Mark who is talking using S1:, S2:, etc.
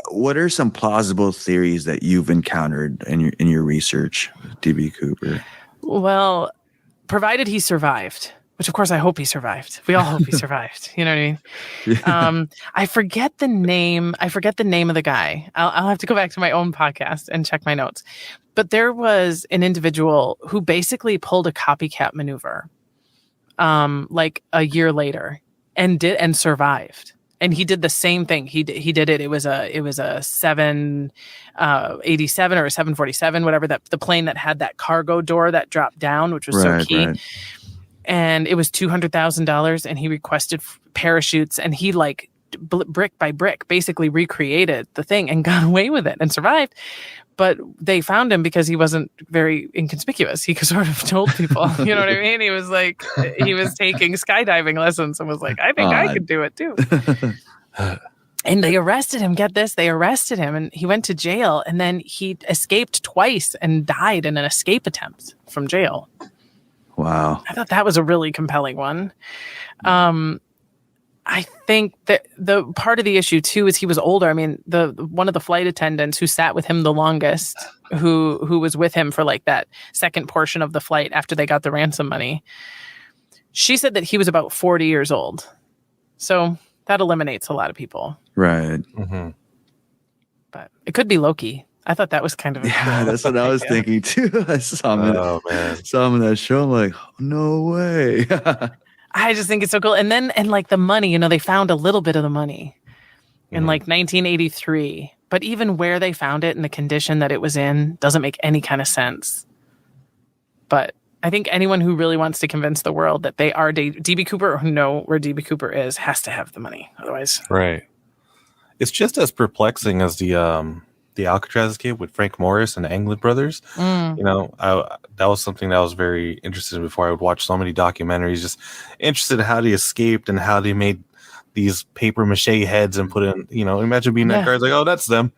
S1: What are some plausible theories that you've encountered in your research, DB Cooper?
S2: Well, provided he survived, which of course I hope he survived. We all hope he survived. You know what I mean?
S1: Yeah.
S2: I forget the name. I forget the name of the guy. I'll have to go back to my own podcast and check my notes. But there was an individual who basically pulled a copycat maneuver, like a year later, and survived. And he did the same thing. He did it. It was a 787 or a 747, whatever, that the plane that had that cargo door that dropped down, which was so key. Right. And it was $200,000, and he requested parachutes, and he like brick by brick basically recreated the thing and got away with it and survived. But they found him because he wasn't very inconspicuous. He sort of told people, you know what I mean? He was like, he was taking skydiving lessons and was like, I think I could do it too. And they arrested him. Get this. They arrested him and he went to jail, and then he escaped twice and died in an escape attempt from jail.
S1: Wow.
S2: I thought that was a really compelling one. I think that the part of the issue too is he was older. I mean, one of the flight attendants who sat with him the longest, who was with him for like that second portion of the flight after they got the ransom money, she said that he was about 40 years old. So that eliminates a lot of people.
S1: Right.
S3: Mm-hmm.
S2: But it could be Loki. I thought that was kind of
S1: that's what I was thinking too. I saw him in that show. I'm like, no way.
S2: I just think it's so cool. And like the money, they found a little bit of the money in like 1983. But even where they found it and the condition that it was in doesn't make any kind of sense. But I think anyone who really wants to convince the world that they are DB Cooper or who know where DB Cooper is has to have the money. Otherwise.
S3: Right. It's just as perplexing as the Alcatraz escape with Frank Morris and the Anglin brothers. That was something that I was very interested in before. I would watch so many documentaries, just interested in how they escaped and how they made these paper mache heads and put in, imagine being that guy, like, oh, that's them.